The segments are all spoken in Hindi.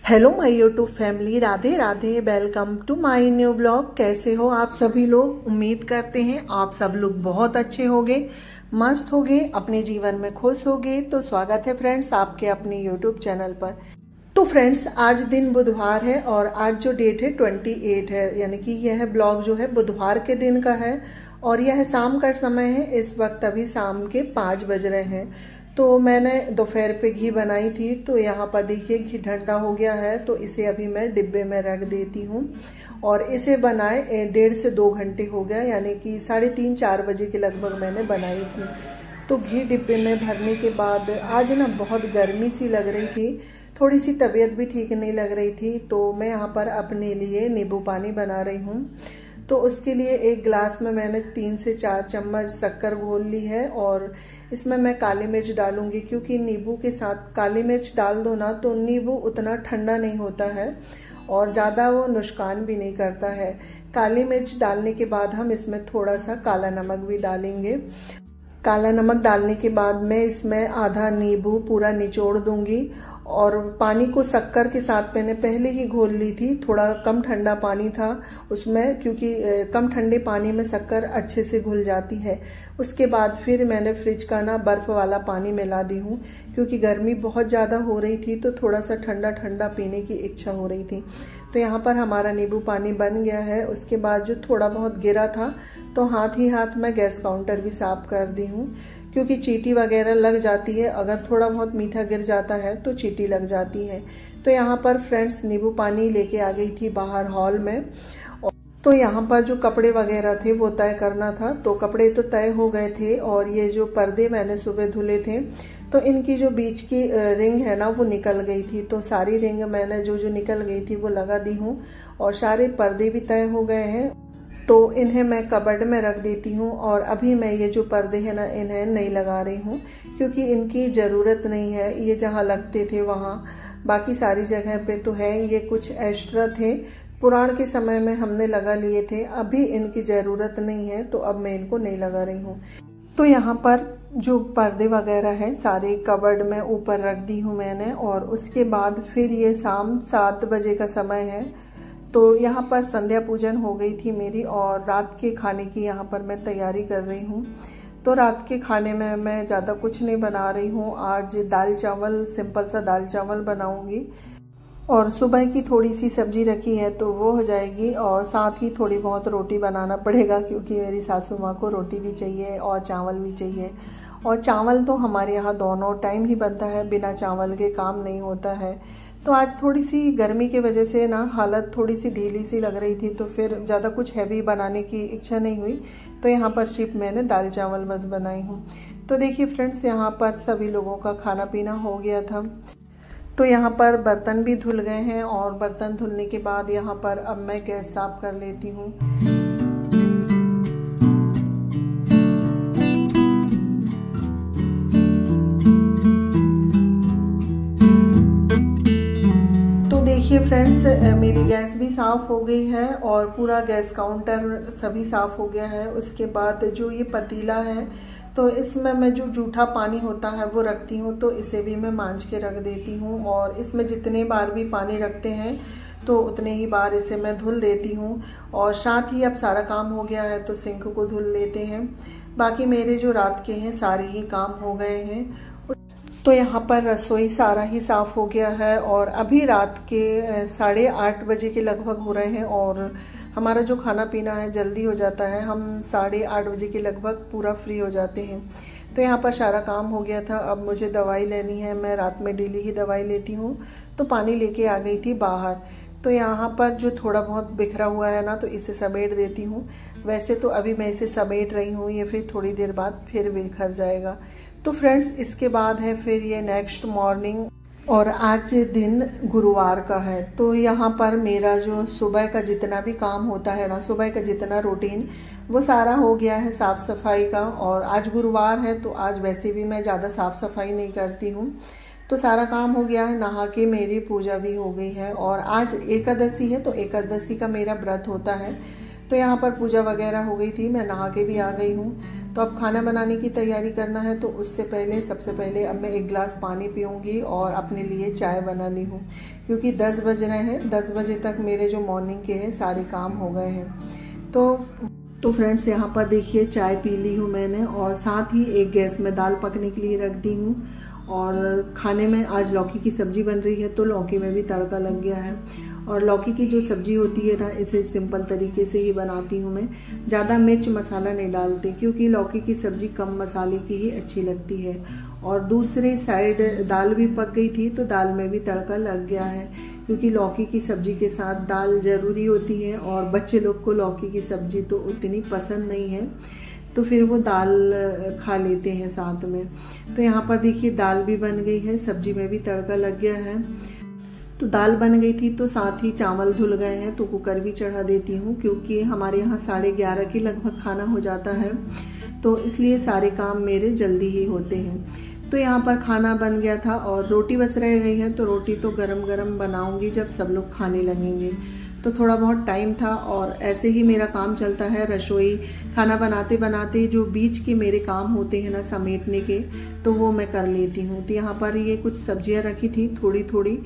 Hello my YouTube family, Radhe Radhe. Welcome to my new blog. कैसे हो आप सभी लोग? उम्मीद करते हैं आप सब लोग बहुत अच्छे होंगे, मस्त होंगे, अपने जीवन में खुश होंगे। तो स्वागत है फ्रेंड्स आपके अपने यूट्यूब चैनल पर। तो फ्रेंड्स आज दिन बुधवार है और आज जो डेट है 28 है, यानी कि यह ब्लॉग जो है बुधवार के दिन का है और यह शाम का समय है। इस वक्त अभी शाम के 5 बज रहे हैं। तो मैंने दोपहर पे घी बनाई थी, तो यहाँ पर देखिए घी ठंडा हो गया है, तो इसे अभी मैं डिब्बे में रख देती हूँ। और इसे बनाए 1.5 से 2 घंटे हो गया, यानी कि 3:30-4 बजे के लगभग मैंने बनाई थी। तो घी डिब्बे में भरने के बाद आज ना बहुत गर्मी सी लग रही थी, थोड़ी सी तबीयत भी ठीक नहीं लग रही थी। तो मैं यहाँ पर अपने लिए नींबू पानी बना रही हूँ। तो उसके लिए एक गिलास में मैंने 3 से 4 चम्मच शक्कर घोल ली है और इसमें मैं काली मिर्च डालूंगी, क्योंकि नींबू के साथ काली मिर्च डाल दो ना तो नींबू उतना ठंडा नहीं होता है और ज़्यादा वो नुकसान भी नहीं करता है। काली मिर्च डालने के बाद हम इसमें थोड़ा सा काला नमक भी डालेंगे। काला नमक डालने के बाद मैं इसमें आधा नींबू पूरा निचोड़ दूंगी और पानी को शक्कर के साथ मैंने पहले ही घोल ली थी। थोड़ा कम ठंडा पानी था उसमें, क्योंकि कम ठंडे पानी में शक्कर अच्छे से घुल जाती है। उसके बाद फिर मैंने फ्रिज का ना बर्फ वाला पानी मिला दी हूँ, क्योंकि गर्मी बहुत ज़्यादा हो रही थी तो थोड़ा सा ठंडा ठंडा पीने की इच्छा हो रही थी। तो यहाँ पर हमारा नींबू पानी बन गया है। उसके बाद जो थोड़ा बहुत गिरा था तो हाथ ही हाथ मैं गैस काउंटर भी साफ कर दी हूँ, क्योंकि चींटी वगैरह लग जाती है। अगर थोड़ा बहुत मीठा गिर जाता है तो चींटी लग जाती है। तो यहाँ पर फ्रेंड्स नींबू पानी लेके आ गई थी बाहर हॉल में। तो यहाँ पर जो कपड़े वगैरह थे वो तय करना था, तो कपड़े तो तय हो गए थे। और ये जो पर्दे मैंने सुबह धुले थे तो इनकी जो बीच की रिंग है ना वो निकल गई थी, तो सारी रिंग मैंने जो निकल गई थी वो लगा दी हूँ और सारे पर्दे भी तय हो गए हैं। तो इन्हें मैं कबर्ड में रख देती हूँ और अभी मैं ये जो पर्दे हैं ना इन्हें नहीं लगा रही हूँ, क्योंकि इनकी ज़रूरत नहीं है। ये जहाँ लगते थे वहाँ, बाकी सारी जगह पे तो है। ये कुछ एक्स्ट्रा थे, पुराण के समय में हमने लगा लिए थे, अभी इनकी ज़रूरत नहीं है तो अब मैं इनको नहीं लगा रही हूँ। तो यहाँ पर जो पर्दे वगैरह हैं सारे कबर्ड में ऊपर रख दी हूँ मैंने। और उसके बाद फिर ये शाम 7 बजे का समय है, तो यहाँ पर संध्या पूजन हो गई थी मेरी और रात के खाने की यहाँ पर मैं तैयारी कर रही हूँ। तो रात के खाने में मैं ज़्यादा कुछ नहीं बना रही हूँ। आज दाल चावल, सिंपल सा दाल चावल बनाऊँगी और सुबह की थोड़ी सी सब्जी रखी है तो वो हो जाएगी। और साथ ही थोड़ी बहुत रोटी बनाना पड़ेगा, क्योंकि मेरी सासू माँ को रोटी भी चाहिए और चावल भी चाहिए। और चावल तो हमारे यहाँ दोनों टाइम ही बनता है, बिना चावल के काम नहीं होता है। तो आज थोड़ी सी गर्मी की वजह से ना हालत थोड़ी सी ढीली सी लग रही थी, तो फिर ज़्यादा कुछ हैवी बनाने की इच्छा नहीं हुई। तो यहाँ पर सिर्फ मैंने दाल चावल बस बनाई हूँ। तो देखिए फ्रेंड्स यहाँ पर सभी लोगों का खाना पीना हो गया था। तो यहाँ पर बर्तन भी धुल गए हैं और बर्तन धुलने के बाद यहाँ पर अब मैं गैस साफ कर लेती हूँ। देखिए फ्रेंड्स मेरी गैस भी साफ़ हो गई है और पूरा गैस काउंटर सभी साफ़ हो गया है। उसके बाद जो ये पतीला है तो इसमें मैं जो जूठा पानी होता है वो रखती हूँ, तो इसे भी मैं मांज के रख देती हूँ। और इसमें जितने बार भी पानी रखते हैं तो उतने ही बार इसे मैं धुल देती हूँ। और साथ ही अब सारा काम हो गया है तो सिंक को धुल लेते हैं। बाकी मेरे जो रात के हैं सारे ही काम हो गए हैं। तो यहाँ पर रसोई सारा ही साफ़ हो गया है और अभी रात के 8:30 बजे के लगभग हो रहे हैं और हमारा जो खाना पीना है जल्दी हो जाता है। हम 8:30 बजे के लगभग पूरा फ्री हो जाते हैं। तो यहाँ पर सारा काम हो गया था। अब मुझे दवाई लेनी है, मैं रात में डेली ही दवाई लेती हूँ। तो पानी लेके आ गई थी बाहर। तो यहाँ पर जो थोड़ा बहुत बिखरा हुआ है ना तो इसे समेट देती हूँ। वैसे तो अभी मैं इसे समेट रही हूँ, ये फिर थोड़ी देर बाद फिर बिखर जाएगा। तो फ्रेंड्स इसके बाद है फिर ये नेक्स्ट मॉर्निंग और आज दिन गुरुवार का है। तो यहाँ पर मेरा जो सुबह का जितना भी काम होता है ना, सुबह का जितना रूटीन वो सारा हो गया है साफ़ सफाई का। और आज गुरुवार है तो आज वैसे भी मैं ज़्यादा साफ़ सफाई नहीं करती हूँ, तो सारा काम हो गया है। नहा के मेरी पूजा भी हो गई है और आज एकादशी है तो एकादशी का मेरा व्रत होता है। तो यहाँ पर पूजा वगैरह हो गई थी, मैं नहा के भी आ गई हूँ। तो अब खाना बनाने की तैयारी करना है, तो उससे पहले सबसे पहले अब मैं 1 गिलास पानी पीऊँगी और अपने लिए चाय बना ली हूँ, क्योंकि 10 बज रहे हैं। 10 बजे तक मेरे जो मॉर्निंग के हैं सारे काम हो गए हैं। तो फ्रेंड्स यहाँ पर देखिए चाय पी ली हूँ मैंने, और साथ ही एक गैस में दाल पकने के लिए रख दी हूँ। और खाने में आज लौकी की सब्जी बन रही है, तो लौकी में भी तड़का लग गया है। और लौकी की जो सब्जी होती है ना, इसे सिंपल तरीके से ही बनाती हूँ मैं, ज़्यादा मिर्च मसाला नहीं डालती, क्योंकि लौकी की सब्जी कम मसाले की ही अच्छी लगती है। और दूसरे साइड दाल भी पक गई थी, तो दाल में भी तड़का लग गया है, क्योंकि लौकी की सब्जी के साथ दाल ज़रूरी होती है, और बच्चे लोग को लौकी की सब्जी तो उतनी पसंद नहीं है, तो फिर वो दाल खा लेते हैं साथ में। तो यहाँ पर देखिए दाल भी बन गई है, सब्जी में भी तड़का लग गया है। तो दाल बन गई थी, तो साथ ही चावल धुल गए हैं, तो कुकर भी चढ़ा देती हूँ, क्योंकि हमारे यहाँ 11:30 के लगभग खाना हो जाता है, तो इसलिए सारे काम मेरे जल्दी ही होते हैं। तो यहाँ पर खाना बन गया था और रोटी बस रह गई है, तो रोटी तो गरम गरम बनाऊंगी जब सब लोग खाने लगेंगे। तो थोड़ा बहुत टाइम था, और ऐसे ही मेरा काम चलता है। रसोई खाना बनाते बनाते जो बीच के मेरे काम होते हैं ना समेटने के, तो वो मैं कर लेती हूँ। तो यहाँ पर ये कुछ सब्जियाँ रखी थी थोड़ी थोड़ी,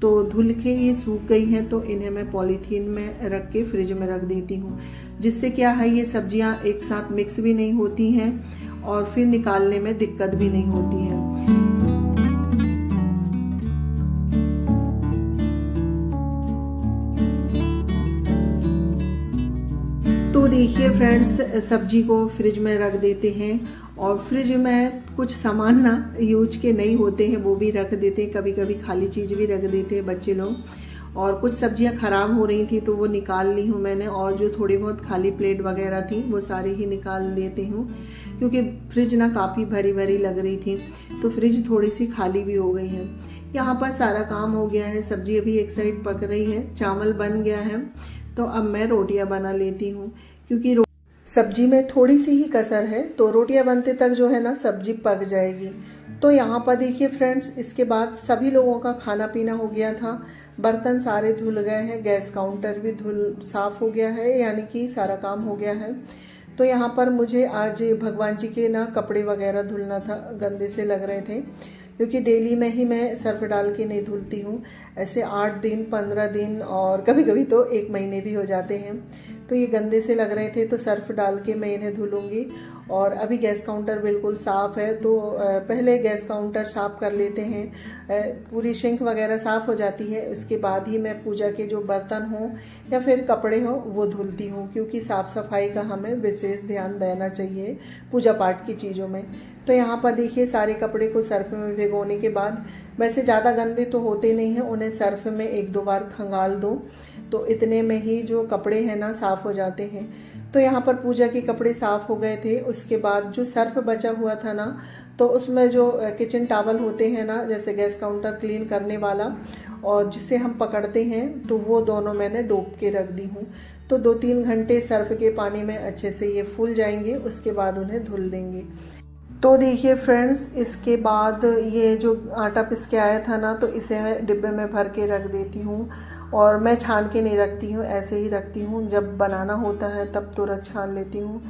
तो धुल के ये सूख गई हैं, तो इन्हें मैं पॉलीथीन में रख के फ्रिज में रख देती हूँ, जिससे क्या है ये सब्जियाँ एक साथ मिक्स भी नहीं होती हैं और फिर निकालने में दिक्कत भी नहीं होती है। तो देखिए फ्रेंड्स, सब्जी को फ्रिज में रख देते हैं, और फ्रिज में कुछ सामान ना यूज के नहीं होते हैं वो भी रख देते हैं, कभी कभी खाली चीज़ भी रख देते हैं बच्चे लोग। और कुछ सब्जियां खराब हो रही थी, तो वो निकाल ली हूँ मैंने, और जो थोड़ी बहुत खाली प्लेट वगैरह थी वो सारी ही निकाल देती हूँ, क्योंकि फ्रिज ना काफ़ी भरी भरी लग रही थी, तो फ्रिज थोड़ी सी खाली भी हो गई है। यहाँ पर सारा काम हो गया है, सब्जी अभी एक साइड पक रही है, चावल बन गया है। तो अब मैं रोटियां बना लेती हूँ, क्योंकि सब्जी में थोड़ी सी ही कसर है, तो रोटियां बनते तक जो है ना सब्जी पक जाएगी। तो यहाँ पर देखिए फ्रेंड्स, इसके बाद सभी लोगों का खाना पीना हो गया था, बर्तन सारे धुल गए हैं, गैस काउंटर भी साफ हो गया है, यानी कि सारा काम हो गया है। तो यहाँ पर मुझे आज भगवान जी के ना कपड़े वगैरह धुलना था, गंदे से लग रहे थे, क्योंकि डेली में ही मैं सर्फ डाल के नहीं धुलती हूँ, ऐसे 8 दिन 15 दिन और कभी कभी तो 1 महीने भी हो जाते हैं। तो ये गंदे से लग रहे थे, तो सर्फ डाल के मैं इन्हें धुलूंगी। और अभी गैस काउंटर बिल्कुल साफ़ है, तो पहले गैस काउंटर साफ़ कर लेते हैं, पूरी सिंक वगैरह साफ़ हो जाती है, उसके बाद ही मैं पूजा के जो बर्तन हों या फिर कपड़े हों वो धुलती हूँ, क्योंकि साफ़ सफाई का हमें विशेष ध्यान देना चाहिए पूजा पाठ की चीज़ों में। तो यहाँ पर देखिए सारे कपड़े को सर्फ में भिगोने के बाद, वैसे ज़्यादा गंदे तो होते नहीं हैं, उन्हें सर्फ में 1-2 बार खंगाल दो, तो इतने में ही जो कपड़े हैं ना साफ़ हो जाते हैं। तो यहाँ पर पूजा के कपड़े साफ़ हो गए थे। उसके बाद जो सर्फ बचा हुआ था ना, तो उसमें जो किचन टॉवल होते हैं ना, जैसे गैस काउंटर क्लीन करने वाला और जिसे हम पकड़ते हैं, तो वो दोनों मैंने डोब के रख दी हूँ। तो 2-3 घंटे सर्फ के पानी में अच्छे से ये फूल जाएंगे, उसके बाद उन्हें धुल देंगे। तो देखिए फ्रेंड्स, इसके बाद ये जो आटा पिस के आया था ना, तो इसे मैं डिब्बे में भर के रख देती हूँ, और मैं छान के नहीं रखती हूँ, ऐसे ही रखती हूँ। जब बनाना होता है तब तुरंत छान लेती हूँ,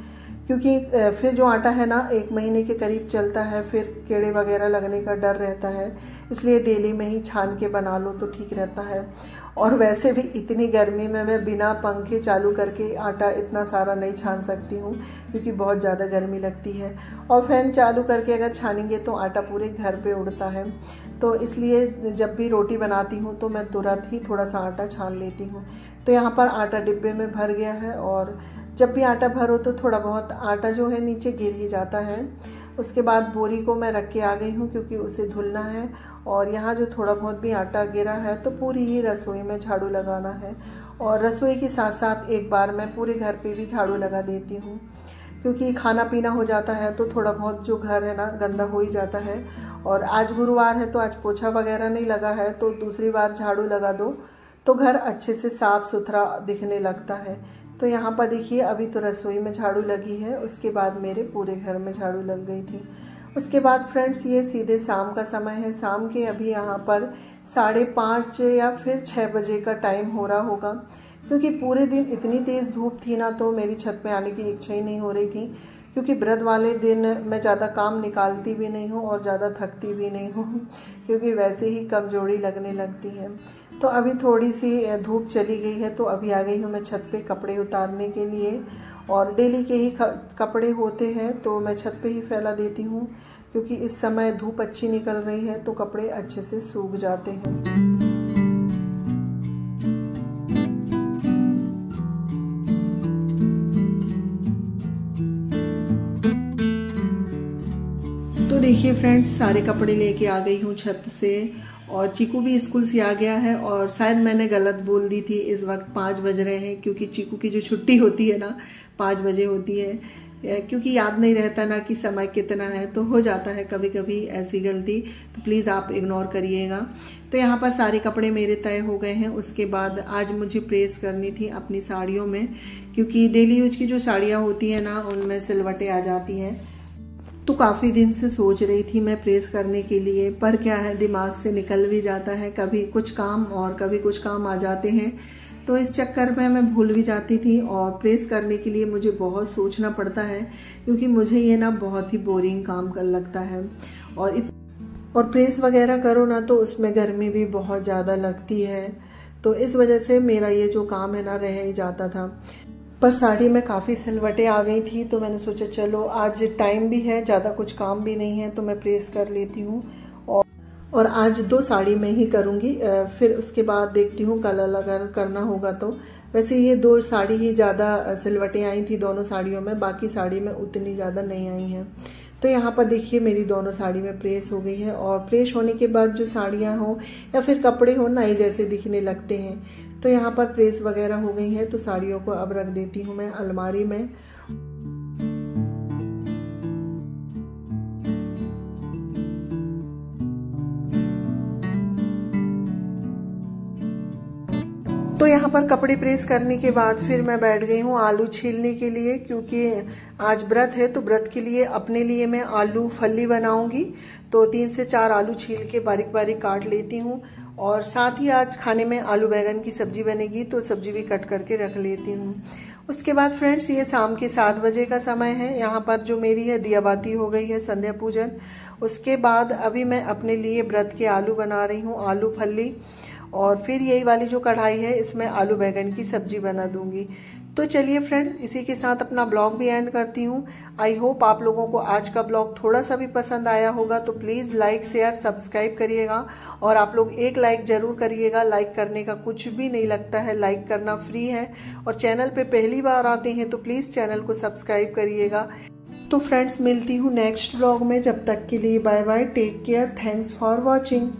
क्योंकि फिर जो आटा है ना 1 महीने के करीब चलता है, फिर कीड़े वगैरह लगने का डर रहता है, इसलिए डेली में ही छान के बना लो तो ठीक रहता है। और वैसे भी इतनी गर्मी में मैं बिना पंखे चालू करके आटा इतना सारा नहीं छान सकती हूँ, क्योंकि बहुत ज़्यादा गर्मी लगती है, और फैन चालू करके अगर छानेंगे तो आटा पूरे घर पे उड़ता है। तो इसलिए जब भी रोटी बनाती हूँ तो मैं तुरंत ही थोड़ा सा आटा छान लेती हूँ। तो यहाँ पर आटा डिब्बे में भर गया है, और जब भी आटा भरो तो थोड़ा बहुत आटा जो है नीचे गिर ही जाता है। उसके बाद बोरी को मैं रख के आ गई हूँ, क्योंकि उसे धुलना है, और यहाँ जो थोड़ा बहुत भी आटा गिरा है तो पूरी ही रसोई में झाड़ू लगाना है, और रसोई के साथ साथ एक बार मैं पूरे घर पे भी झाड़ू लगा देती हूँ, क्योंकि खाना पीना हो जाता है तो थोड़ा बहुत जो घर है ना गंदा हो ही जाता है। और आज गुरुवार है तो आज पोछा वगैरह नहीं लगा है, तो दूसरी बार झाड़ू लगा दो तो घर अच्छे से साफ सुथरा दिखने लगता है। तो यहाँ पर देखिए अभी तो रसोई में झाड़ू लगी है, उसके बाद मेरे पूरे घर में झाड़ू लग गई थी। उसके बाद फ्रेंड्स ये सीधे शाम का समय है, शाम के अभी यहाँ पर 5:30 या फिर 6 बजे का टाइम हो रहा होगा, क्योंकि पूरे दिन इतनी तेज़ धूप थी ना, तो मेरी छत पे आने की इच्छा ही नहीं हो रही थी। क्योंकि व्रत वाले दिन मैं ज़्यादा काम निकालती भी नहीं हूँ और ज़्यादा थकती भी नहीं हूँ क्योंकि वैसे ही कमजोरी लगने लगती है। तो अभी थोड़ी सी धूप चली गई है तो अभी आ गई हूँ मैं छत पे कपड़े उतारने के लिए। और डेली के ही कपड़े होते हैं तो मैं छत पे ही फैला देती हूँ क्योंकि इस समय धूप अच्छी निकल रही है तो कपड़े अच्छे से सूख जाते हैं। तो देखिए फ्रेंड्स, सारे कपड़े लेके आ गई हूँ छत से और चीकू भी स्कूल से आ गया है। और शायद मैंने गलत बोल दी थी, इस वक्त 5 बज रहे हैं क्योंकि चीकू की जो छुट्टी होती है ना 5 बजे होती है, क्योंकि याद नहीं रहता ना कि समय कितना है, तो हो जाता है कभी कभी ऐसी गलती, तो प्लीज़ आप इग्नोर करिएगा। तो यहाँ पर सारे कपड़े मेरे तय हो गए हैं। उसके बाद आज मुझे प्रेस करनी थी अपनी साड़ियों में, क्योंकि डेली यूज की जो साड़ियाँ होती हैं ना उनमें सिलवटें आ जाती हैं। तो काफ़ी दिन से सोच रही थी मैं प्रेस करने के लिए, पर क्या है दिमाग से निकल भी जाता है, कभी कुछ काम और कभी कुछ काम आ जाते हैं, तो इस चक्कर में मैं भूल भी जाती थी। और प्रेस करने के लिए मुझे बहुत सोचना पड़ता है क्योंकि मुझे ये ना बहुत ही बोरिंग काम कर लगता है। और प्रेस वगैरह करो ना तो उसमें गर्मी भी बहुत ज़्यादा लगती है, तो इस वजह से मेरा ये जो काम है ना रह ही जाता था। पर साड़ी में काफ़ी सिलवटें आ गई थी तो मैंने सोचा चलो आज टाइम भी है, ज़्यादा कुछ काम भी नहीं है तो मैं प्रेस कर लेती हूँ। और आज 2 साड़ी में ही करूँगी, फिर उसके बाद देखती हूँ कल अगर करना होगा तो। वैसे ये 2 साड़ी ही ज़्यादा सिलवटें आई थी दोनों साड़ियों में, बाकी साड़ी में उतनी ज़्यादा नहीं आई हैं। तो यहाँ पर देखिए मेरी दोनों साड़ी में प्रेस हो गई है। और प्रेस होने के बाद जो साड़ियाँ हों या फिर कपड़े हों नए जैसे दिखने लगते हैं। तो यहाँ पर प्रेस वगैरह हो गई है तो साड़ियों को अब रख देती हूँ मैं अलमारी में। तो यहाँ पर कपड़े प्रेस करने के बाद फिर मैं बैठ गई हूँ आलू छीलने के लिए, क्योंकि आज व्रत है तो व्रत के लिए अपने लिए मैं आलू फल्ली बनाऊंगी। तो 3 से 4 आलू छील के बारीक बारीक काट लेती हूँ। और साथ ही आज खाने में आलू बैगन की सब्जी बनेगी तो सब्जी भी कट करके रख लेती हूँ। उसके बाद फ्रेंड्स ये शाम के 7 बजे का समय है। यहाँ पर जो मेरी है दियाबाती हो गई है, संध्या पूजन। उसके बाद अभी मैं अपने लिए व्रत के आलू बना रही हूँ, आलू फल्ली। और फिर यही वाली जो कढ़ाई है इसमें आलू बैगन की सब्जी बना दूंगी। तो चलिए फ्रेंड्स, इसी के साथ अपना ब्लॉग भी एंड करती हूँ। आई होप आप लोगों को आज का ब्लॉग थोड़ा सा भी पसंद आया होगा, तो प्लीज़ लाइक शेयर सब्सक्राइब करिएगा। और आप लोग एक लाइक जरूर करिएगा, लाइक करने का कुछ भी नहीं लगता है, लाइक करना फ्री है। और चैनल पे पहली बार आते हैं तो प्लीज़ चैनल को सब्सक्राइब करिएगा। तो फ्रेंड्स मिलती हूँ नेक्स्ट ब्लॉग में, जब तक के लिए bye bye, take care, thanks for watching.